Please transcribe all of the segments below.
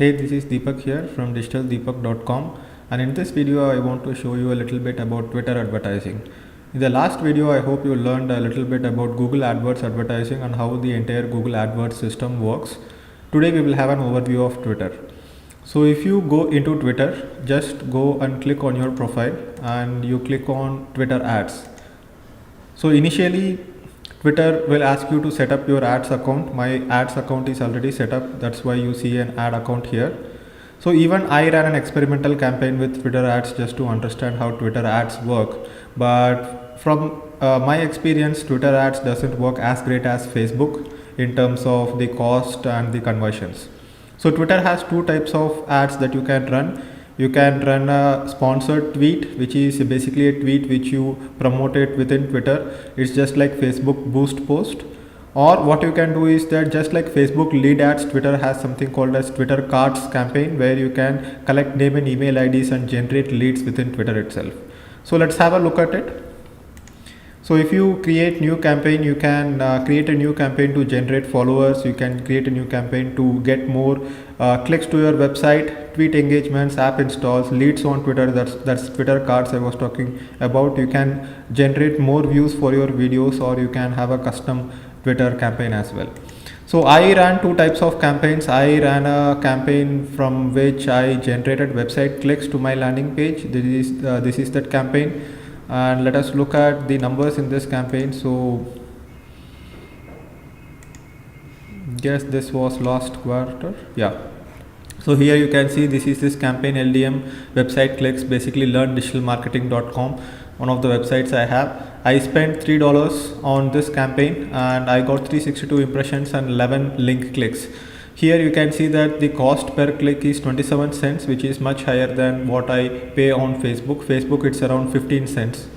Hey, this is Deepak here from digitaldeepak.com, and in this video I want to show you a little bit about Twitter advertising. In the last video I hope you learned a little bit about Google AdWords advertising and how the entire Google AdWords system works. Today we will have an overview of Twitter. So if you go into Twitter, just go and click on your profile and you click on Twitter ads. So initially Twitter will ask you to set up your ads account. My ads account is already set up, that's why you see an ad account here. So even I ran an experimental campaign with Twitter ads just to understand how Twitter ads work, but from my experience, Twitter ads doesn't work as great as Facebook in terms of the cost and the conversions. So Twitter has two types of ads that you can run. You can run a sponsored tweet, which is basically a tweet which you promote it within Twitter. It's just like Facebook boost post. Or what you can do is that just like Facebook lead ads, Twitter has something called as Twitter cards campaign, where you can collect name and email IDs and generate leads within Twitter itself. So let's have a look at it. So if you create new campaign, you can create a new campaign to generate followers. You can create a new campaign to get more clicks to your website, tweet engagements, app installs, leads on Twitter. That's Twitter cards I was talking about. You can generate more views for your videos, or you can have a custom Twitter campaign as well. So I ran two types of campaigns. I ran a campaign from which I generated website clicks to my landing page. This is that campaign. And let us look at the numbers in this campaign. So guess this was last quarter. Yeah. So here you can see this campaign LDM website clicks, basically learndigitalmarketing.com, one of the websites I have. I spent $3 on this campaign and I got 362 impressions and 11 link clicks. Here you can see that the cost per click is 27 cents, which is much higher than what I pay on Facebook. Facebook it's around 15 cents.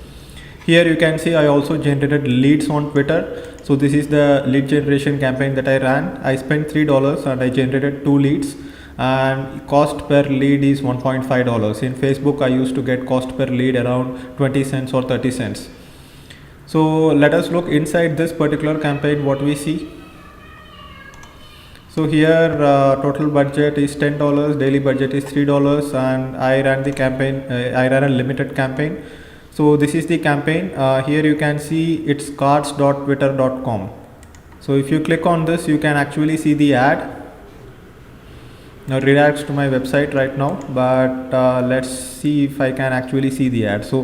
Here you can see I also generated leads on Twitter. So this is the lead generation campaign that I ran. I spent $3 and I generated 2 leads, and cost per lead is $1.5. In Facebook I used to get cost per lead around 20 cents or 30 cents. So let us look inside this particular campaign what we see. So here total budget is $10, daily budget is $3, and I ran the campaign, I ran a limited campaign. So this is the campaign. Here you can see it's cards.twitter.com. So if you click on this, you can actually see the ad. Now it redirects to my website right now, but let's see if I can actually see the ad. So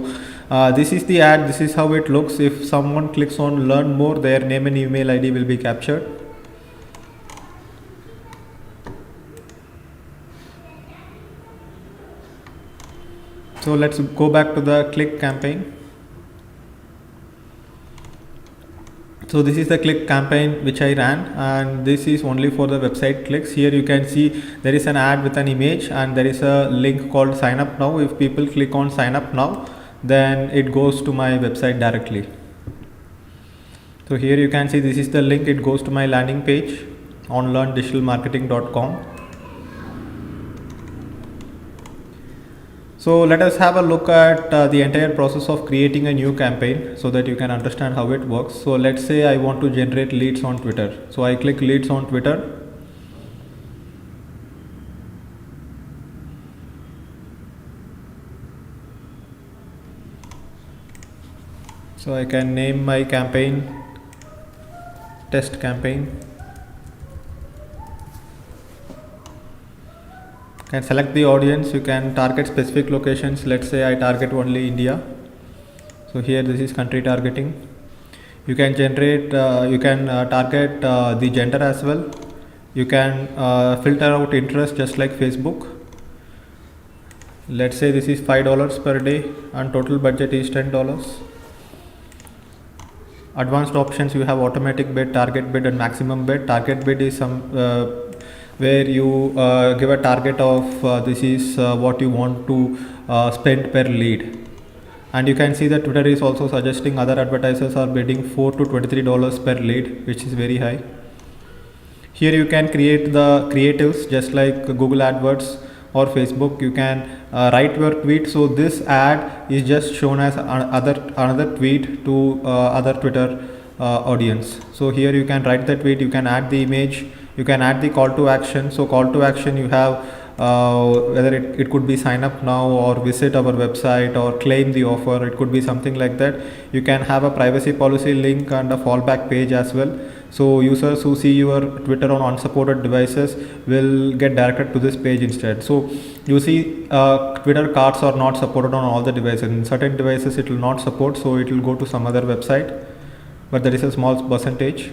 this is the ad, this is how it looks. If someone clicks on learn more, their name and email ID will be captured. So let's go back to the click campaign. So this is the click campaign which I ran, and this is only for the website clicks. Here you can see there is an ad with an image and there is a link called sign up now. If people click on sign up now, then it goes to my website directly. So here you can see this is the link, it goes to my landing page on learndigitalmarketing.com. So let us have a look at the entire process of creating a new campaign so that you can understand how it works. So let's say I want to generate leads on Twitter. So I click leads on Twitter. So I can name my campaign test campaign. Can select the audience, you can target specific locations. Let's say I target only India. So here this is country targeting. You can generate, target the gender as well. You can filter out interest just like Facebook. Let's say this is $5 per day and total budget is $10. Advanced options, you have automatic bid, target bid and maximum bid. Target bid is some where you give a target of this is what you want to spend per lead. And you can see that Twitter is also suggesting other advertisers are bidding $4 to $23 per lead, which is very high. Here you can create the creatives just like Google AdWords or Facebook. You can write your tweet. So this ad is just shown as another tweet to other Twitter audience. So here you can write the tweet, you can add the image, you can add the call to action. So call to action, you have whether it could be sign up now or visit our website or claim the offer, it could be something like that. You can have a privacy policy link and a fallback page as well. So users who see your Twitter on unsupported devices will get directed to this page instead. So you see Twitter cards are not supported on all the devices. In certain devices it will not support, so it will go to some other website, but there is a small percentage.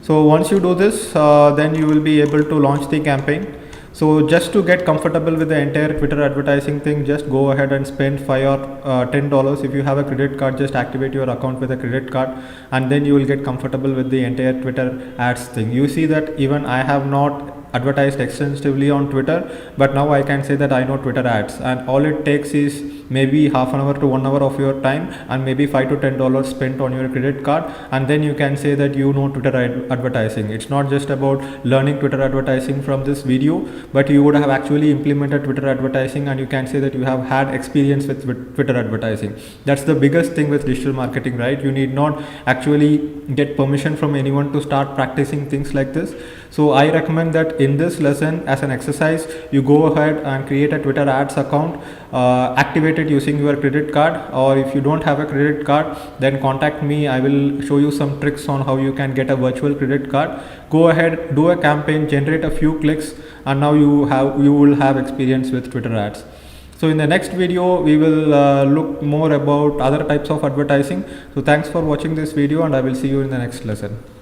So once you do this, then you will be able to launch the campaign. So just to get comfortable with the entire Twitter advertising thing, just go ahead and spend $5 or $10. If you have a credit card, just activate your account with a credit card, and then you will get comfortable with the entire Twitter ads thing. You see that even I have not advertised extensively on Twitter, but now I can say that I know Twitter ads, and all it takes is maybe half an hour to 1 hour of your time and maybe $5 to $10 spent on your credit card, and then you can say that you know Twitter advertising. It's not just about learning Twitter advertising from this video, but you would have actually implemented Twitter advertising, and you can say that you have had experience with Twitter advertising. That's the biggest thing with digital marketing, right? You need not actually get permission from anyone to start practicing things like this. So I recommend that in this lesson, as an exercise, you go ahead and create a Twitter ads account, activate it using your credit card, or if you don't have a credit card, then contact me. I will show you some tricks on how you can get a virtual credit card. Go ahead, do a campaign, generate a few clicks, and now you will have experience with Twitter ads. So in the next video, we will look more about other types of advertising. So thanks for watching this video, and I will see you in the next lesson.